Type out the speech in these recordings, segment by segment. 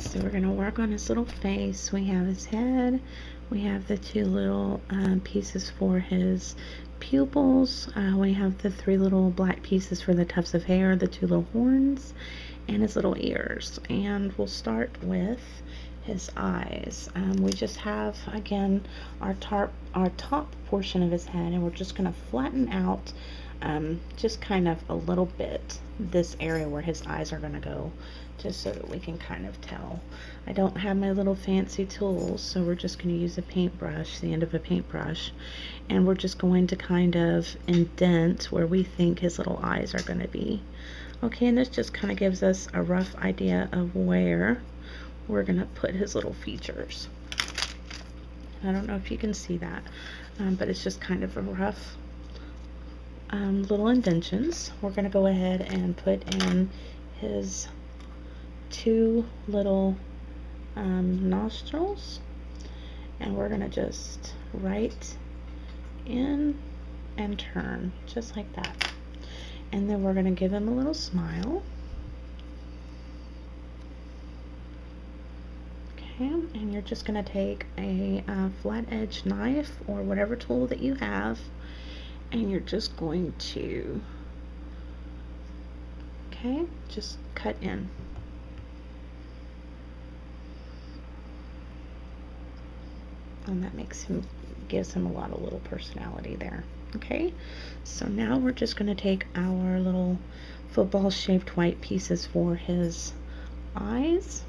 So we're going to work on his little face. We have his head. We have the two little pieces for his pupils. We have the three little black pieces for the tufts of hair, the two little horns, and his little ears. And we'll start with his eyes. We just have, again, our top portion of his head, and we're just going to flatten out just kind of a little bit this area where his eyes are going to go, just so that we can kind of tell. I don't have my little fancy tools, so we're just going to use a paintbrush, the end of a paintbrush, and we're just going to kind of indent where we think his little eyes are going to be. Okay, and this just kind of gives us a rough idea of where we're going to put his little features. I don't know if you can see that, but it's just kind of a rough little indentions. We're going to go ahead and put in his two little nostrils, and we're going to just write in and turn just like that. And then we're going to give him a little smile. Okay, and you're just going to take a flat edge knife or whatever tool that you have, and you're just going to, okay, just cut in. And that gives him a lot of little personality there. Okay, so now we're just going to take our little football shaped white pieces for his eyes,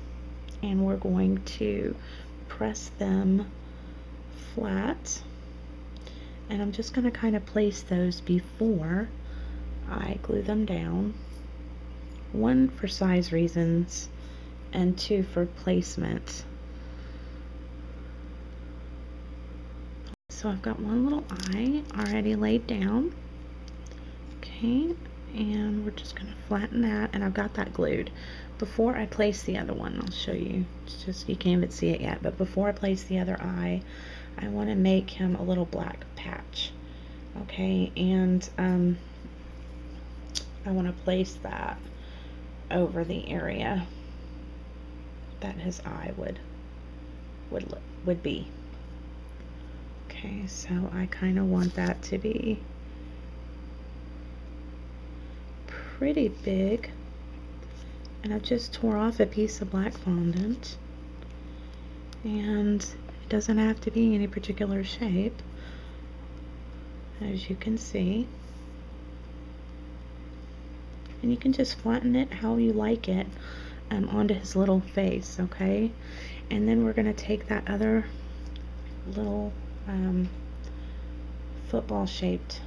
and we're going to press them flat, and I'm just going to kind of place those before I glue them down. One, for size reasons, and two, for placement. So I've got one little eye already laid down. Okay, and we're just going to flatten that, and I've got that glued. Before I place the other one, I'll show you, it's just, you can't even see it yet, but before I place the other eye, I want to make him a little black patch. Okay, and I want to place that over the area that his eye would be. Okay, so I kind of want that to be pretty big, and I've just tore off a piece of black fondant, and it doesn't have to be any particular shape, as you can see, and you can just flatten it how you like it onto his little face. Okay, and then we're going to take that other little football shaped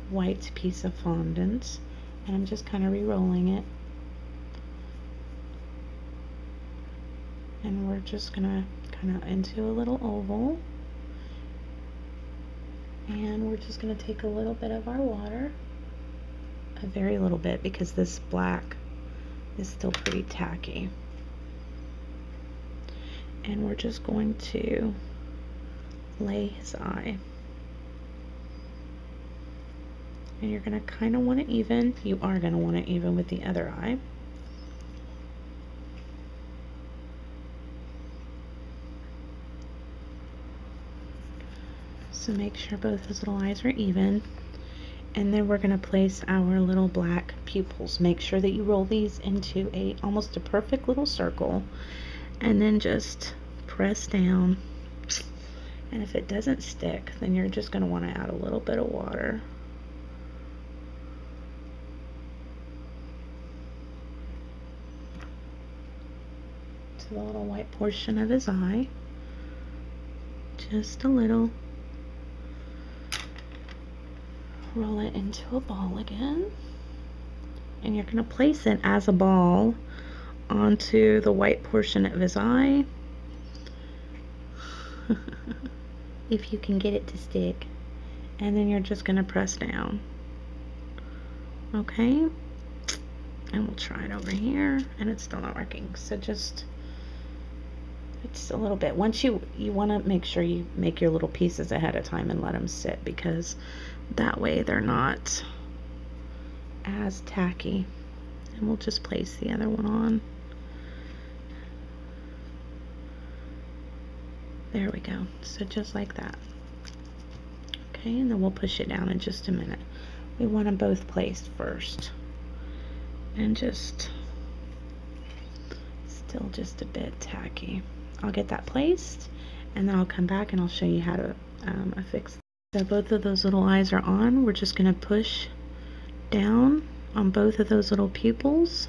white piece of fondant, and I'm just kind of re-rolling it, and we're just gonna kind of into a little oval, and we're just gonna take a little bit of our water, a very little bit, because this black is still pretty tacky, and we're just going to lay his eye. And you're going to kind of want it even. You are going to want it even with the other eye. So make sure both his little eyes are even. And then we're going to place our little black pupils. Make sure that you roll these into almost a perfect little circle, and then just press down. And if it doesn't stick, then you're just going to want to add a little bit of water. To the little white portion of his eye. Just a little. Roll it into a ball again. And you're going to place it as a ball onto the white portion of his eye. If you can get it to stick, and then you're just going to press down. Okay, and we'll try it over here, and it's still not working, so just, it's a little bit. Once you want to make sure you make your little pieces ahead of time and let them sit, because that way they're not as tacky. And we'll just place the other one on. There we go. So just like that. Okay, and then we'll push it down in just a minute. We want them both placed first. And just still just a bit tacky. I'll get that placed, and then I'll come back and I'll show you how to affix. So both of those little eyes are on. We're just going to push down on both of those little pupils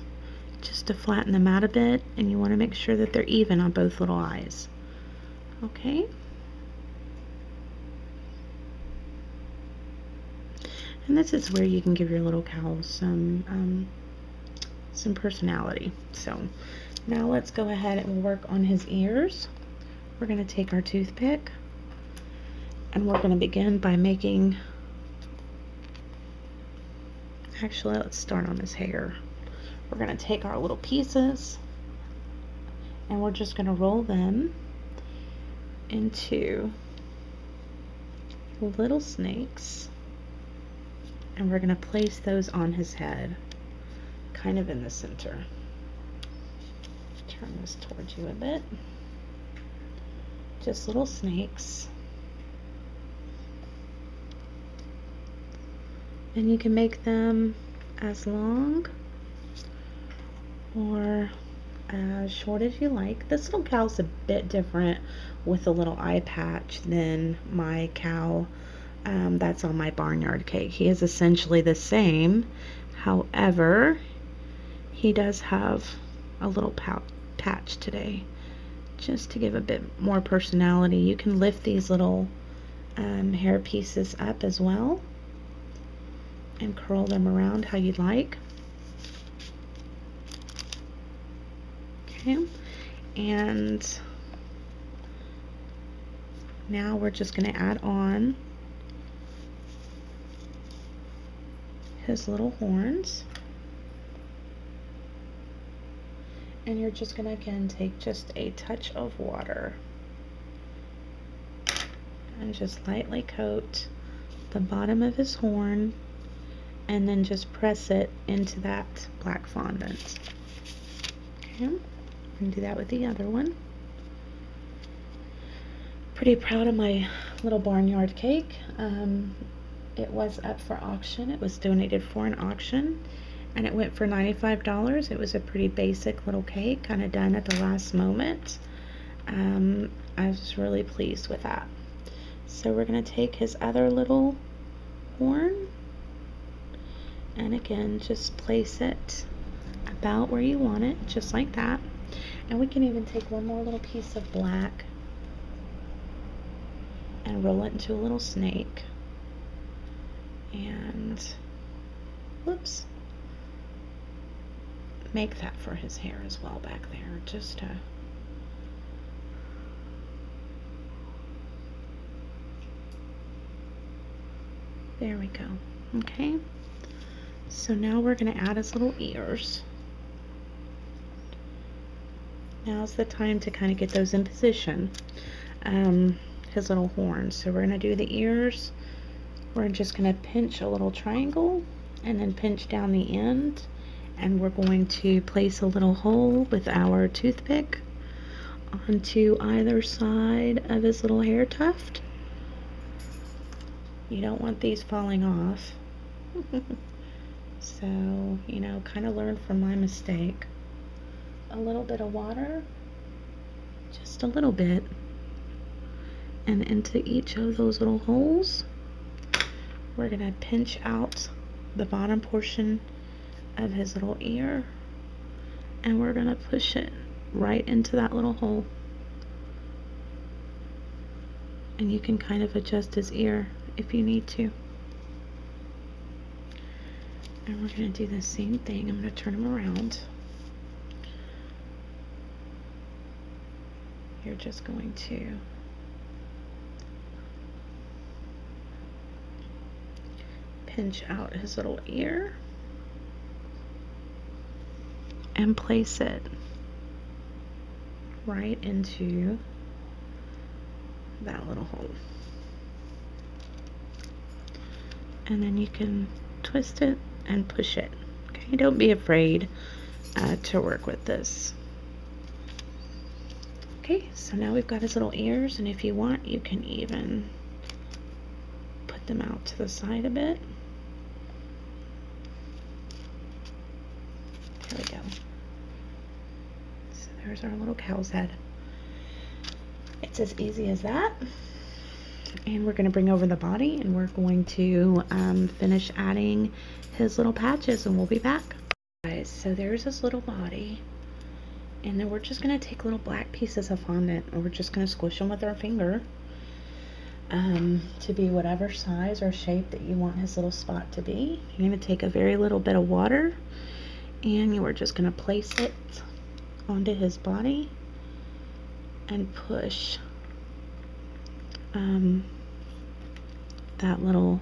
just to flatten them out a bit, and you want to make sure that they're even on both little eyes. Okay. And this is where you can give your little cow some personality. So now let's go ahead and work on his ears. We're going to take our toothpick, and we're going to begin by making, actually let's start on his hair. We're going to take our little pieces, and we're just going to roll them into little snakes, and we're going to place those on his head, kind of in the center. Turn this towards you a bit. Just little snakes. And you can make them as long or as short as you like. This little cow's a bit different with a little eye patch than my cow that's on my barnyard cake. He is essentially the same. However, he does have a little patch today, just to give a bit more personality. You can lift these little hair pieces up as well and curl them around how you'd like. Okay, and now we're just going to add on his little horns. And you're just going to again take just a touch of water and just lightly coat the bottom of his horn, and then just press it into that black fondant. Okay, I'm going to do that with the other one. Pretty proud of my little barnyard cake. It was up for auction. It was donated for an auction, and it went for $95. It was a pretty basic little cake, kind of done at the last moment. I was really pleased with that. So we're going to take his other little horn, and again just place it about where you want it, just like that. And we can even take one more little piece of black and roll it into a little snake, and whoops, make that for his hair as well back there, just to there we go. Okay, so now we're going to add his little ears. Now's the time to kind of get those in position. His little horns. So we're going to do the ears. We're just going to pinch a little triangle and then pinch down the end, and we're going to place a little hole with our toothpick onto either side of his little hair tuft. You don't want these falling off. So, you know, kind of learn from my mistake. A little bit of water, just a little bit, and into each of those little holes we're going to pinch out the bottom portion of his little ear, and we're going to push it right into that little hole. And you can kind of adjust his ear if you need to. And we're going to do the same thing. I'm going to turn him around. You're just going to pinch out his little ear and place it right into that little hole. And then you can twist it and push it. Okay, don't be afraid to work with this. Okay, so now we've got his little ears, and if you want, you can even put them out to the side a bit. There we go. So there's our little cow's head. It's as easy as that. And we're going to bring over the body, and we're going to finish adding his little patches, and we'll be back. Guys, so there's his little body, and then we're just going to take little black pieces of fondant, and we're just going to squish them with our finger to be whatever size or shape that you want his little spot to be. You're going to take a very little bit of water, and you are just going to place it onto his body and push that little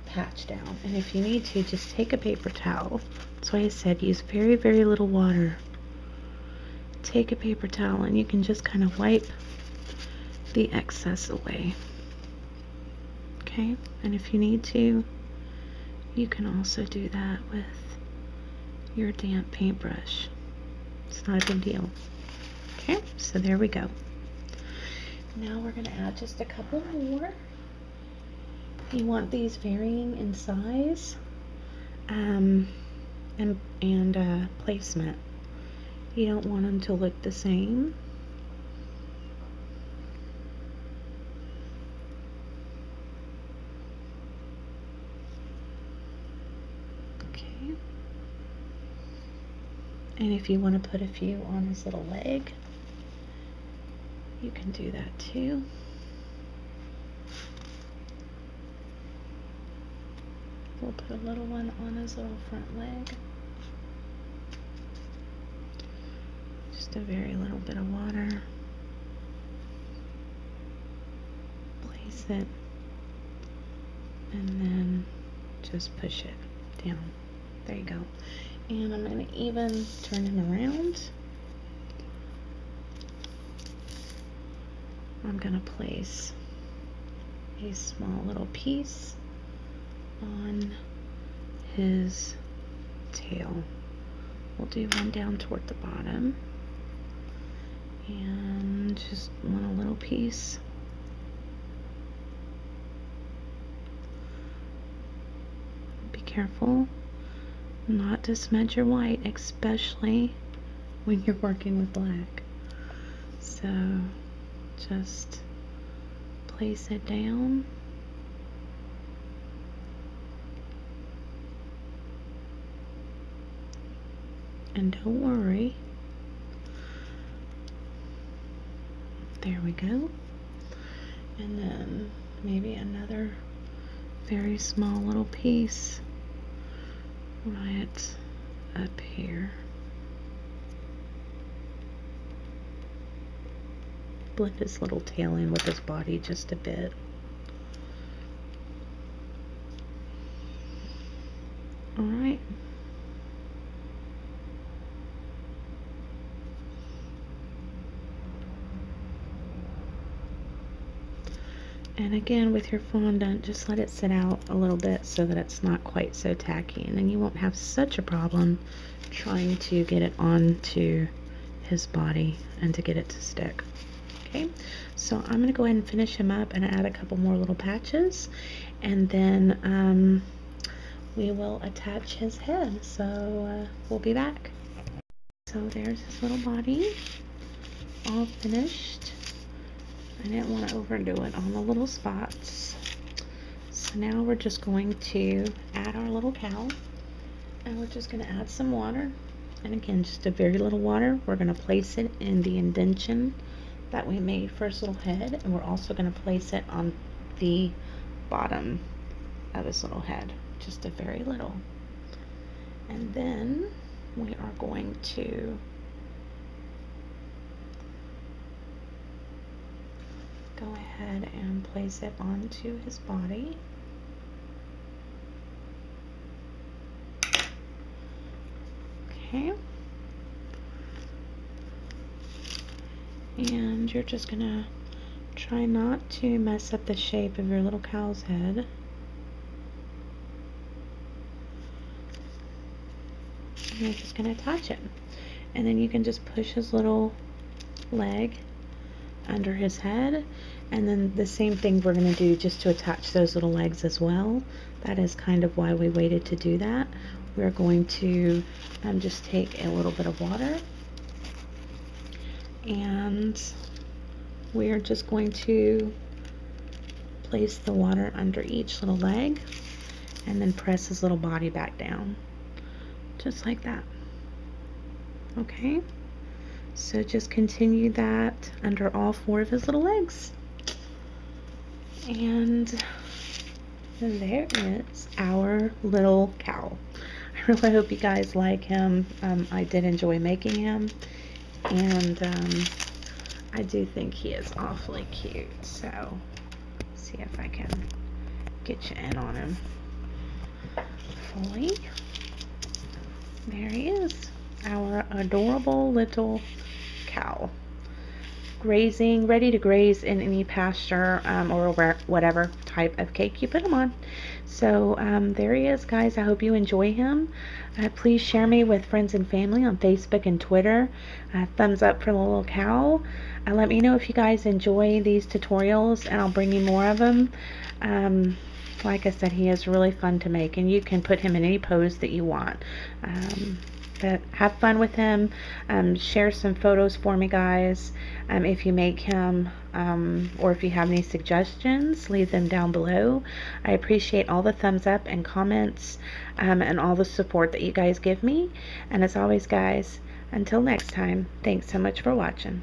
patch down. And if you need to, just take a paper towel. That's why I said use very, very little water. Take a paper towel, and you can just kind of wipe the excess away. Okay, and if you need to, you can also do that with your damp paintbrush. It's not a big deal. Okay, so there we go. Now we're going to add just a couple more. You want these varying in size and placement. You don't want them to look the same. Okay. And if you want to put a few on his little leg, you can do that too. We'll put a little one on his little front leg. Just a very little bit of water. Place it, and then just push it down. There you go. And I'm going to even turn him around. I'm going to place a small little piece on his tail. We'll do one down toward the bottom, and just want a little piece. Be careful not to smudge your white, especially when you're working with black. So just place it down. And don't worry. There we go. And then maybe another very small little piece right up here. Blend his little tail in with his body just a bit. All right. And again, with your fondant, just let it sit out a little bit so that it's not quite so tacky, and then you won't have such a problem trying to get it onto his body and to get it to stick. Okay, so I'm going to go ahead and finish him up and add a couple more little patches, and then we will attach his head. So we'll be back. So there's his little body, all finished. I didn't want to overdo it on the little spots. So now we're just going to add our little cow, and we're just going to add some water. And again, just a very little water. We're going to place it in the indention that we made for his little head, and we're also going to place it on the bottom of his little head, just a very little. And then we are going to go ahead and place it onto his body. Okay. And you're just gonna try not to mess up the shape of your little cow's head. And you're just gonna attach it. And then you can just push his little leg under his head, and then the same thing we're going to do just to attach those little legs as well. That is kind of why we waited to do that. We're going to just take a little bit of water, and we're just going to place the water under each little leg and then press his little body back down, just like that. Okay, so just continue that under all 4 of his little legs. And there is our little cow. I really hope you guys like him. I did enjoy making him, and I do think he is awfully cute. So see if I can get you in on him fully. There he is, our adorable little cow, grazing, ready to graze in any pasture or whatever type of cake you put him on. So there he is, guys. I hope you enjoy him. Please share me with friends and family on Facebook and Twitter. Thumbs up for the little cow. Let me know if you guys enjoy these tutorials, and I'll bring you more of them. Like I said, he is really fun to make, and you can put him in any pose that you want. But have fun with him. Share some photos for me, guys, if you make him, or if you have any suggestions, leave them down below. I appreciate all the thumbs up and comments, and all the support that you guys give me. And as always, guys, until next time, thanks so much for watching.